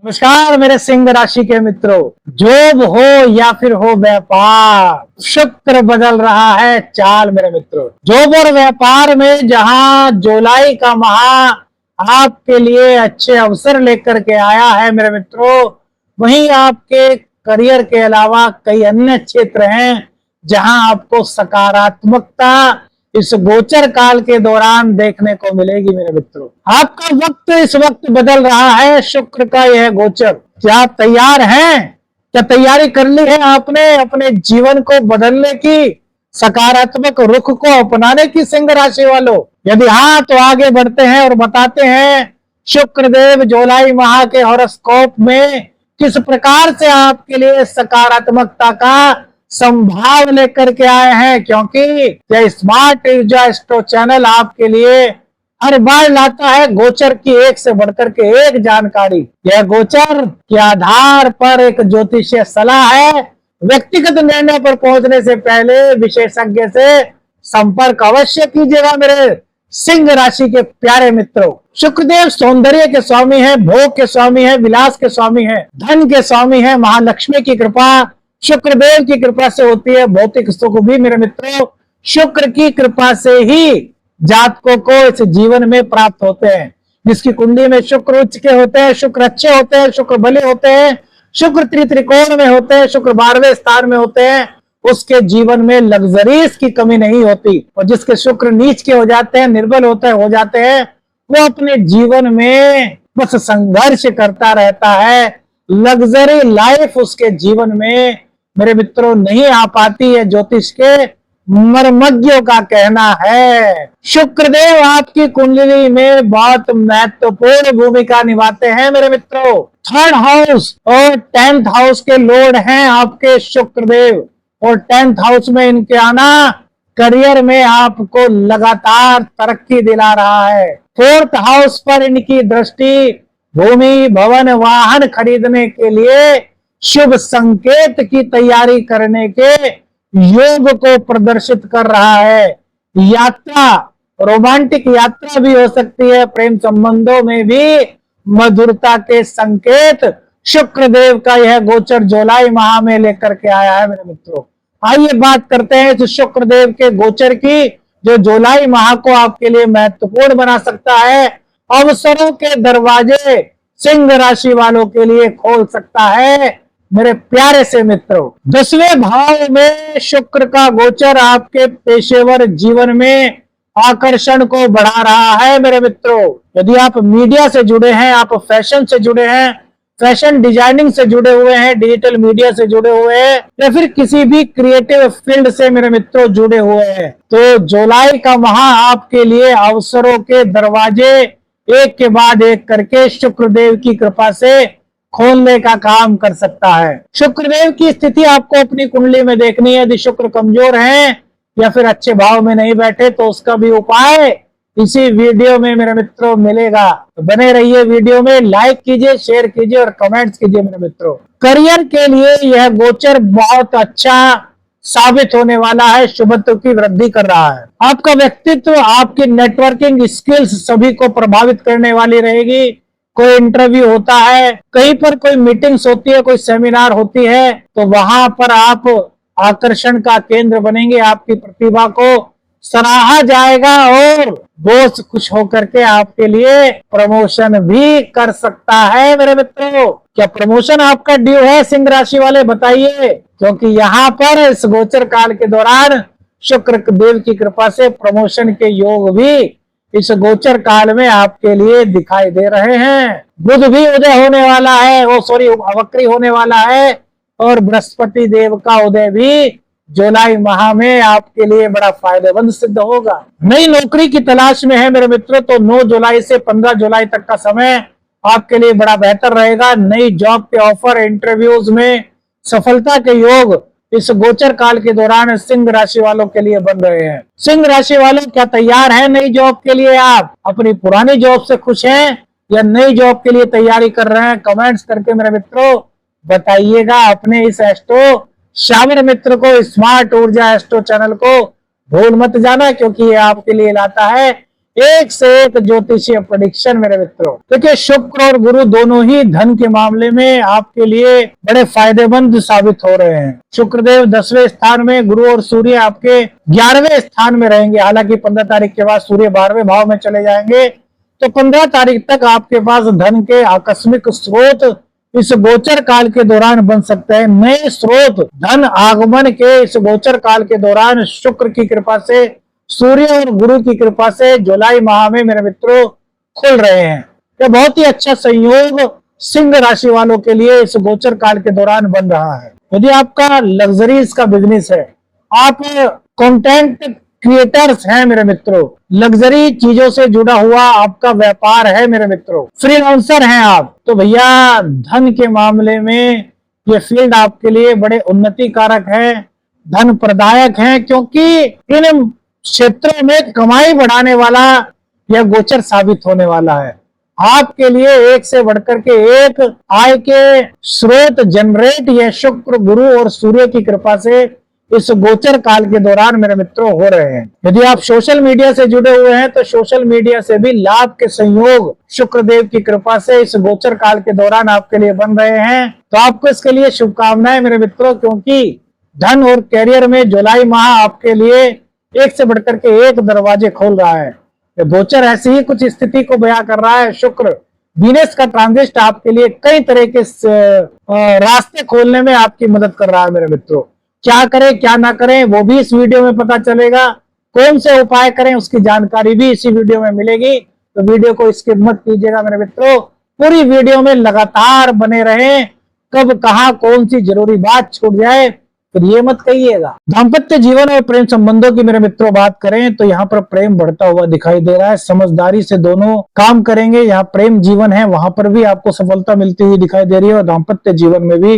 नमस्कार मेरे सिंह राशि के मित्रों। जॉब हो या फिर हो व्यापार, शुक्र बदल रहा है चाल मेरे मित्रों। जॉब और व्यापार में जहां जुलाई का माह आपके लिए अच्छे अवसर लेकर के आया है मेरे मित्रों, वहीं आपके करियर के अलावा कई अन्य क्षेत्र हैं जहां आपको सकारात्मकता इस गोचर काल के दौरान देखने को मिलेगी मेरे मित्रों। आपका वक्त इस वक्त बदल रहा है, शुक्र का यह गोचर। क्या आप तैयार हैं? क्या तैयारी कर ली है आपने अपने जीवन को बदलने की, सकारात्मक रुख को अपनाने की सिंह राशि वालों? यदि हाँ तो आगे बढ़ते हैं और बताते हैं शुक्रदेव जुलाई माह के हॉरोस्कोप में किस प्रकार से आपके लिए सकारात्मकता का संभाव लेकर के आए हैं, क्योंकि यह स्मार्ट ऊर्जा एस्ट्रो चैनल आपके लिए हर बार लाता है गोचर की एक से बढ़कर के एक जानकारी। यह गोचर के आधार पर एक ज्योतिषीय सलाह है। व्यक्तिगत निर्णय पर पहुंचने से पहले विशेषज्ञ से संपर्क अवश्य कीजिएगा मेरे सिंह राशि के प्यारे मित्रों। शुक्रदेव सौंदर्य के स्वामी है, भोग के स्वामी है, विलास के स्वामी है, धन के स्वामी है। महालक्ष्मी की कृपा शुक्रदेव की कृपा से होती है। भौतिक सुख भी मेरे मित्रों शुक्र की कृपा से ही जातकों को इस जीवन में प्राप्त होते हैं। जिसकी कुंडली में शुक्र उच्च के होते हैं, शुक्र अच्छे होते हैं, शुक्र बले होते हैं, शुक्र त्रिकोण में होते हैं, शुक्र 12वें स्थान में होते हैं, उसके जीवन में लग्जरीज की कमी नहीं होती। और जिसके शुक्र नीच के हो जाते हैं, निर्बल हो जाते हैं, वो अपने जीवन में बस संघर्ष करता रहता है। लग्जरी लाइफ उसके जीवन में मेरे मित्रों नहीं आ पाती है, ज्योतिष के मर्मज्ञों का कहना है। शुक्रदेव आपकी कुंडली में बहुत महत्वपूर्ण भूमिका निभाते हैं मेरे मित्रों। 3rd हाउस और 10th हाउस के लॉर्ड हैं आपके शुक्रदेव, और 10th हाउस में इनके आना करियर में आपको लगातार तरक्की दिला रहा है। 4th हाउस पर इनकी दृष्टि भूमि भवन वाहन खरीदने के लिए शुभ संकेत की तैयारी करने के योग को प्रदर्शित कर रहा है। यात्रा, रोमांटिक यात्रा भी हो सकती है। प्रेम संबंधों में भी मधुरता के संकेत शुक्रदेव का यह गोचर जुलाई माह में लेकर के आया है मेरे मित्रों। आइए बात करते हैं इस शुक्रदेव के गोचर की, जो जुलाई माह को आपके लिए महत्वपूर्ण बना सकता है। अवसरों के दरवाजे सिंह राशि वालों के लिए खोल सकता है मेरे प्यारे से मित्रों। 10वें भाव में शुक्र का गोचर आपके पेशेवर जीवन में आकर्षण को बढ़ा रहा है मेरे मित्रों। यदि आप मीडिया से जुड़े हैं, आप फैशन से जुड़े हैं, फैशन डिजाइनिंग से जुड़े हुए हैं, डिजिटल मीडिया से जुड़े हुए हैं, या फिर किसी भी क्रिएटिव फील्ड से मेरे मित्रों जुड़े हुए हैं, तो जुलाई का माह आपके लिए अवसरों के दरवाजे एक के बाद एक करके शुक्रदेव की कृपा से खोलने का काम कर सकता है। शुक्रदेव की स्थिति आपको अपनी कुंडली में देखनी है। यदि शुक्र कमजोर है या फिर अच्छे भाव में नहीं बैठे तो उसका भी उपाय इसी वीडियो में मेरे मित्रों मिलेगा। तो बने रहिए वीडियो में, लाइक कीजिए, शेयर कीजिए और कमेंट्स कीजिए मेरे मित्रों। करियर के लिए यह गोचर बहुत अच्छा साबित होने वाला है, शुभत्व की वृद्धि कर रहा है। आपका व्यक्तित्व, आपकी नेटवर्किंग स्किल्स सभी को प्रभावित करने वाली रहेगी। कोई इंटरव्यू होता है, कहीं पर कोई मीटिंग्स होती है, कोई सेमिनार होती है, तो वहां पर आप आकर्षण का केंद्र बनेंगे। आपकी प्रतिभा को सराहा जाएगा और बॉस खुश होकर के आपके लिए प्रमोशन भी कर सकता है मेरे मित्रों। क्या प्रमोशन आपका ड्यू है सिंह राशि वाले? बताइए, क्योंकि यहाँ पर इस गोचर काल के दौरान शुक्र देव की कृपा से प्रमोशन के योग भी इस गोचर काल में आपके लिए दिखाई दे रहे हैं। बुध भी उदय होने वाला है, वक्री होने वाला है, और बृहस्पति देव का उदय भी जुलाई माह में आपके लिए बड़ा फायदेमंद सिद्ध होगा। नई नौकरी की तलाश में है मेरे मित्रों, तो 9 जुलाई से 15 जुलाई तक का समय आपके लिए बड़ा बेहतर रहेगा। नई जॉब के ऑफर, इंटरव्यूज में सफलता के योग इस गोचर काल के दौरान सिंह राशि वालों के लिए बन रहे हैं। सिंह राशि वालों, क्या तैयार हैं नई जॉब के लिए? आप अपनी पुरानी जॉब से खुश हैं या नई जॉब के लिए तैयारी कर रहे हैं? कमेंट्स करके मेरे मित्रों बताइएगा। अपने इस एस्ट्रो शामिर मित्र को, स्मार्ट ऊर्जा एस्ट्रो चैनल को भूल मत जाना, क्योंकि ये आपके लिए लाता है एक से एक ज्योतिषीय प्रेडिक्शन मेरे मित्रों। देखिए शुक्र और गुरु दोनों ही धन के मामले में आपके लिए बड़े फायदेमंद साबित हो रहे हैं। शुक्रदेव 10वें स्थान में, गुरु और सूर्य आपके 11वें स्थान में रहेंगे। हालांकि 15 तारीख के बाद सूर्य 12वें भाव में चले जाएंगे, तो 15 तारीख तक आपके पास धन के आकस्मिक स्रोत इस गोचर काल के दौरान बन सकते हैं। नए स्रोत धन आगमन के इस गोचर काल के दौरान शुक्र की कृपा से, सूर्य और गुरु की कृपा से जुलाई माह में मेरे मित्रों खुल रहे हैं। यह बहुत ही अच्छा संयोग सिंह राशि वालों के लिए इस गोचर काल के दौरान बन रहा है। यदि आपका लग्जरीज का बिजनेस है, आप कंटेंट क्रिएटर्स हैं मेरे मित्रों, लग्जरी चीजों से जुड़ा हुआ आपका व्यापार है मेरे मित्रों, फ्रीलांसर हैं आप, तो भैया धन के मामले में ये फील्ड आपके लिए बड़े उन्नति कारक है, धन प्रदायक है, क्योंकि इन क्षेत्रों में कमाई बढ़ाने वाला यह गोचर साबित होने वाला है। आपके लिए एक से बढ़कर के एक आय के स्रोत जनरेट यह शुक्र, गुरु और सूर्य की कृपा से इस गोचर काल के दौरान मेरे मित्रों हो रहे हैं। यदि आप सोशल मीडिया से जुड़े हुए हैं तो सोशल मीडिया से भी लाभ के संयोग शुक्रदेव की कृपा से इस गोचर काल के दौरान आपके लिए बन रहे हैं। तो आपको इसके लिए शुभकामनाएं मेरे मित्रों, क्योंकि धन और कैरियर में जुलाई माह आपके लिए एक से बढ़कर के एक दरवाजे खोल रहा है। गोचर ऐसी ही कुछ स्थिति को बयां कर रहा है। शुक्र वीनस का ट्रांजिट आपके लिए कई तरह के रास्ते खोलने में आपकी मदद कर रहा है मेरे मित्रों। क्या करें क्या ना करें वो भी इस वीडियो में पता चलेगा, कौन से उपाय करें उसकी जानकारी भी इसी वीडियो में मिलेगी। तो वीडियो को स्किप मत कीजिएगा मेरे मित्रों, पूरी वीडियो में लगातार बने रहें। कब कहां कौन सी जरूरी बात छूट जाए फिर ये मत कहिएगा। दाम्पत्य जीवन और प्रेम संबंधों की मेरे मित्रों बात करें तो यहाँ पर प्रेम बढ़ता हुआ दिखाई दे रहा है। समझदारी से दोनों काम करेंगे। यहाँ प्रेम जीवन है वहां पर भी आपको सफलता मिलती हुई दिखाई दे रही है, और दाम्पत्य जीवन में भी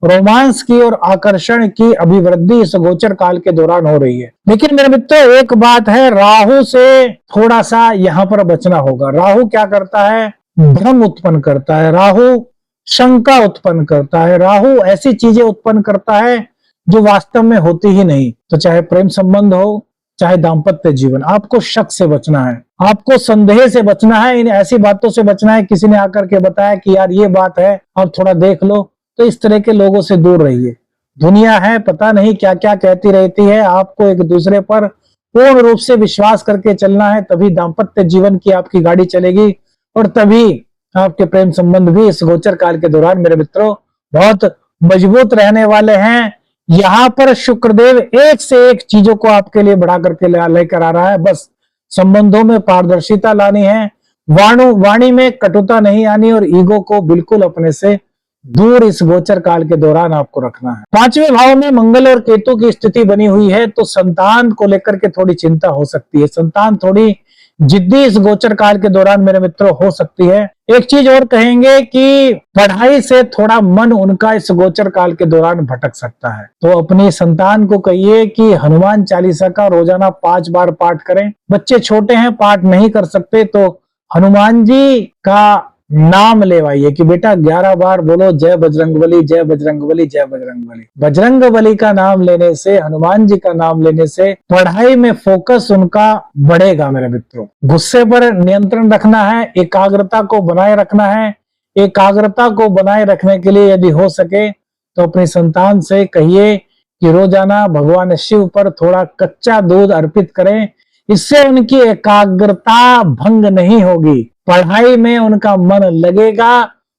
रोमांस की और आकर्षण की अभिवृद्धि इस गोचर काल के दौरान हो रही है। लेकिन मेरे मित्रों एक बात है, राहु से थोड़ा सा यहाँ पर बचना होगा। राहु क्या करता है, भ्रम उत्पन्न करता है, राहु शंका उत्पन्न करता है, राहु ऐसी चीजें उत्पन्न करता है जो वास्तव में होती ही नहीं। तो चाहे प्रेम संबंध हो चाहे दाम्पत्य जीवन, आपको शक से बचना है, आपको संदेह से बचना है, इन ऐसी बातों से बचना है। किसी ने आकर के बताया कि यार ये बात है, आप थोड़ा देख लो, तो इस तरह के लोगों से दूर रहिए। दुनिया है पता नहीं क्या क्या कहती रहती है, आपको एक दूसरे पर पूर्ण रूप से विश्वास करके चलना है, तभी दाम्पत्य जीवन की आपकी गाड़ी चलेगी और तभी आपके प्रेम संबंध भी इस गोचर काल के दौरान मेरे मित्रों बहुत मजबूत रहने वाले हैं। यहाँ पर शुक्रदेव एक से एक चीजों को आपके लिए बढ़ा करके लेकर आ रहा है। बस संबंधों में पारदर्शिता लानी है, वाणी में कटुता नहीं आनी, और ईगो को बिल्कुल अपने से दूर इस गोचर काल के दौरान आपको रखना है। 5वें भाव में मंगल और केतु की स्थिति बनी हुई है, तो संतान को लेकर के थोड़ी चिंता हो सकती है। संतान थोड़ी जिद्दी इस गोचर काल के दौरान मेरे मित्रों हो सकती है। एक चीज और कहेंगे कि पढ़ाई से थोड़ा मन उनका इस गोचर काल के दौरान भटक सकता है। तो अपनी संतान को कहिए कि हनुमान चालीसा का रोजाना 5 बार पाठ करें। बच्चे छोटे हैं, पाठ नहीं कर सकते, तो हनुमान जी का नाम लेवाइए कि बेटा 11 बार बोलो जय बजरंगबली जय बजरंगबली जय बजरंगबली। बजरंगबली का नाम लेने से, हनुमान जी का नाम लेने से पढ़ाई में फोकस उनका बढ़ेगा मेरे मित्रों। गुस्से पर नियंत्रण रखना है, एकाग्रता को बनाए रखना है। एकाग्रता को बनाए रखने के लिए यदि हो सके तो अपनी संतान से कहिए कि रोजाना भगवान शिव पर थोड़ा कच्चा दूध अर्पित करें। इससे उनकी एकाग्रता भंग नहीं होगी, पढ़ाई में उनका मन लगेगा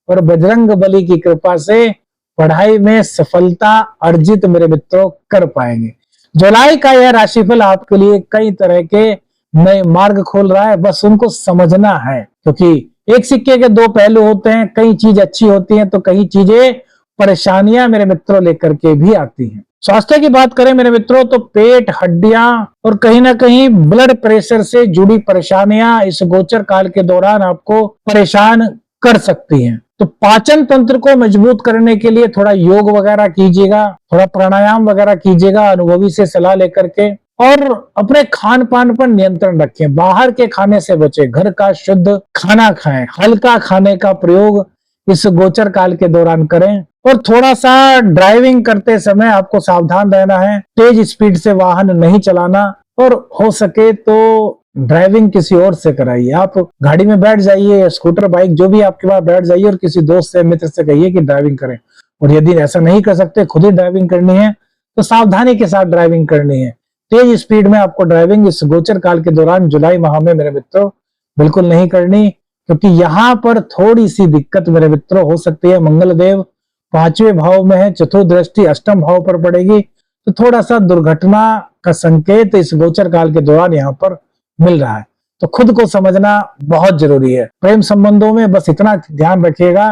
और बजरंग बली की कृपा से पढ़ाई में सफलता अर्जित मेरे मित्रों कर पाएंगे। जुलाई का यह राशिफल आपके लिए कई तरह के नए मार्ग खोल रहा है, बस उनको समझना है, क्योंकि एक सिक्के के 2 पहलू होते हैं। कई चीज अच्छी होती हैं तो कई चीजें परेशानियां मेरे मित्रों लेकर के भी आती हैं। स्वास्थ्य की बात करें मेरे मित्रों तो पेट, हड्डियां और कहीं ना कहीं ब्लड प्रेशर से जुड़ी परेशानियां इस गोचर काल के दौरान आपको परेशान कर सकती हैं। तो पाचन तंत्र को मजबूत करने के लिए थोड़ा योग वगैरह कीजिएगा, थोड़ा प्राणायाम वगैरह कीजिएगा अनुभवी से सलाह लेकर के, और अपने खान पान पर नियंत्रण रखें। बाहर के खाने से बचें, घर का शुद्ध खाना खाएं, हल्का खाने का प्रयोग इस गोचर काल के दौरान करें। और थोड़ा सा ड्राइविंग करते समय आपको सावधान रहना है, तेज स्पीड से वाहन नहीं चलाना, और हो सके तो ड्राइविंग किसी और से कराइए। आप गाड़ी में बैठ जाइए, स्कूटर बाइक जो भी आपके पास बैठ जाइए और किसी दोस्त से मित्र से कहिए कि ड्राइविंग करें। और यदि ऐसा नहीं कर सकते, खुद ही ड्राइविंग करनी है, तो सावधानी के साथ ड्राइविंग करनी है। तेज स्पीड में आपको ड्राइविंग इस गोचर काल के दौरान जुलाई माह में मेरे मित्रों बिल्कुल नहीं करनी, क्योंकि यहाँ पर थोड़ी सी दिक्कत मेरे मित्रों हो सकती है। मंगल देव 5वें भाव में है, चतुर्थ दृष्टि अष्टम भाव पर पड़ेगी, तो थोड़ा सा दुर्घटना का संकेत इस गोचर काल के दौरान यहाँ पर मिल रहा है। तो खुद को समझना बहुत जरूरी है। प्रेम संबंधों में बस इतना ध्यान रखिएगा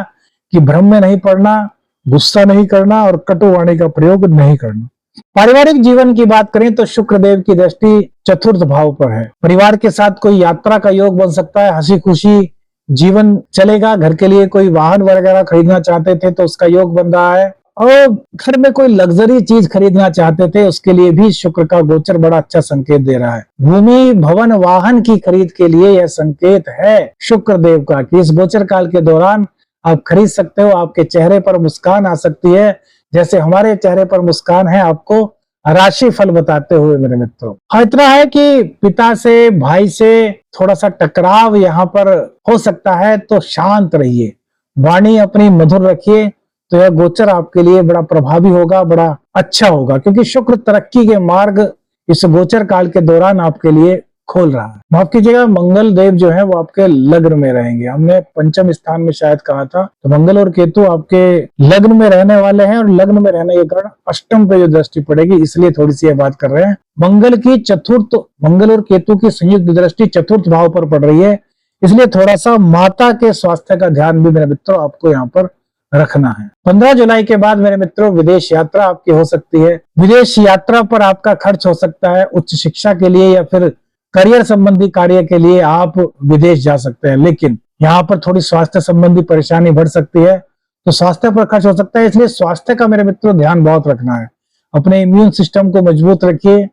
कि भ्रम में नहीं पड़ना, गुस्सा नहीं करना और कटु वाणी का प्रयोग नहीं करना। पारिवारिक जीवन की बात करें तो शुक्र देव की दृष्टि चतुर्थ भाव पर है। परिवार के साथ कोई यात्रा का योग बन सकता है, हंसी खुशी जीवन चलेगा। घर के लिए कोई वाहन वगैरह खरीदना चाहते थे तो उसका योग बन रहा है, और घर में कोई लग्जरी चीज खरीदना चाहते थे उसके लिए भी शुक्र का गोचर बड़ा अच्छा संकेत दे रहा है। भूमि भवन वाहन की खरीद के लिए यह संकेत है शुक्र देव का कि इस गोचर काल के दौरान आप खरीद सकते हो। आपके चेहरे पर मुस्कान आ सकती है, जैसे हमारे चेहरे पर मुस्कान है आपको राशि फल बताते हुए मेरे मित्रों। हाँ, इतना है कि पिता से, भाई से थोड़ा सा टकराव यहाँ पर हो सकता है, तो शांत रहिए, वाणी अपनी मधुर रखिए, तो यह गोचर आपके लिए बड़ा प्रभावी होगा, बड़ा अच्छा होगा, क्योंकि शुक्र तरक्की के मार्ग इस गोचर काल के दौरान आपके लिए खोल रहा है। माफ कीजिएगा, मंगल देव जो है वो आपके लग्न में रहेंगे। हमने पंचम स्थान में शायद कहा था, तो मंगल और केतु आपके लग्न में रहने वाले हैं, और लग्न में रहने के कारण अष्टम पे जो दृष्टि पड़ेगी, इसलिए थोड़ी सी ये बात कर रहे हैं। मंगल और केतु की संयुक्त दृष्टि चतुर्थ भाव पर पड़ रही है, इसलिए थोड़ा सा माता के स्वास्थ्य का ध्यान भी मेरे मित्रों आपको यहाँ पर रखना है। 15 जुलाई के बाद मेरे मित्रों विदेश यात्रा आपकी हो सकती है। विदेश यात्रा पर आपका खर्च हो सकता है, उच्च शिक्षा के लिए या फिर करियर संबंधी कार्य के लिए आप विदेश जा सकते हैं, लेकिन यहाँ पर थोड़ी स्वास्थ्य संबंधी परेशानी बढ़ सकती है, तो स्वास्थ्य पर खर्च हो सकता है। इसलिए स्वास्थ्य का मेरे मित्रों ध्यान बहुत रखना है। अपने इम्यून सिस्टम को मजबूत रखिए।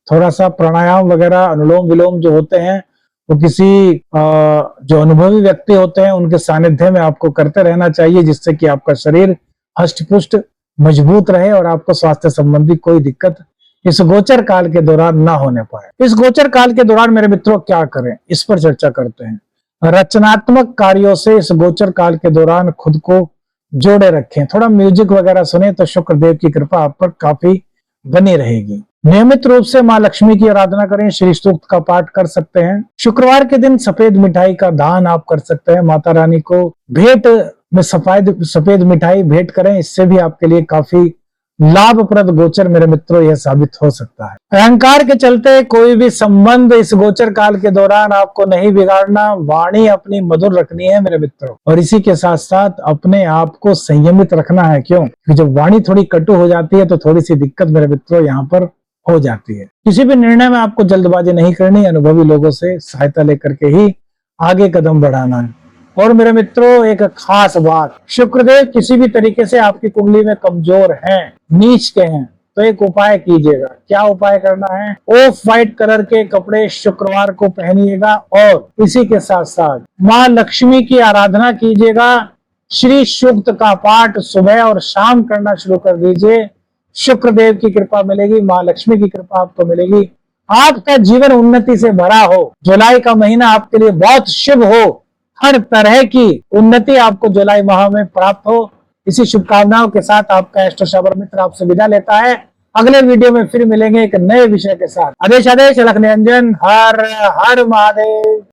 थोड़ा सा प्राणायाम वगैरह, अनुलोम विलोम जो होते हैं वो किसी जो अनुभवी व्यक्ति होते हैं उनके सानिध्य में आपको करते रहना चाहिए, जिससे कि आपका शरीर हष्ट पुष्ट मजबूत रहे और आपको स्वास्थ्य संबंधी कोई दिक्कत इस गोचर काल के दौरान ना होने पाए। इस गोचर काल के दौरान मेरे मित्रों क्या करें, इस पर चर्चा करते हैं। रचनात्मक कार्यों से इस गोचर काल के दौरान खुद को जोड़े रखें। थोड़ा म्यूजिक वगैरह सुने तो शुक्र देव की कृपा आप पर काफी बनी रहेगी। नियमित रूप से माँ लक्ष्मी की आराधना करें, श्री सूक्त का पाठ कर सकते हैं। शुक्रवार के दिन सफेद मिठाई का दान आप कर सकते हैं। माता रानी को भेंट में सफेद मिठाई भेंट करें, इससे भी आपके लिए काफी लाभप्रद गोचर मेरे मित्रों यह साबित हो सकता है। अहंकार के चलते कोई भी संबंध इस गोचर काल के दौरान आपको नहीं बिगाड़ना, वाणी अपनी मधुर रखनी है मेरे मित्रों, और इसी के साथ साथ अपने आप को संयमित रखना है। क्यों? क्योंकि जब वाणी थोड़ी कटु हो जाती है तो थोड़ी सी दिक्कत मेरे मित्रों यहाँ पर हो जाती है। किसी भी निर्णय में आपको जल्दबाजी नहीं करनी, अनुभवी लोगों से सहायता लेकर के ही आगे कदम बढ़ाना है। और मेरे मित्रों एक खास बात, शुक्रदेव किसी भी तरीके से आपकी कुंडली में कमजोर हैं, नीच के हैं, तो एक उपाय कीजिएगा। क्या उपाय करना है? ऑफ व्हाइट कलर के कपड़े शुक्रवार को पहनिएगा, और इसी के साथ साथ माँ लक्ष्मी की आराधना कीजिएगा। श्री सूक्त का पाठ सुबह और शाम करना शुरू कर दीजिए। शुक्रदेव की कृपा मिलेगी, माँ लक्ष्मी की कृपा आपको मिलेगी। आपका जीवन उन्नति से भरा हो। जुलाई का महीना आपके लिए बहुत शुभ हो, हर तरह की उन्नति आपको जुलाई माह में प्राप्त हो। इसी शुभकामनाओं के साथ आपका एस्ट्रो शाबर मित्र आपसे विदा लेता है। अगले वीडियो में फिर मिलेंगे एक नए विषय के साथ। आदेश आदेश अलख निरंजन, हर हर महादेव।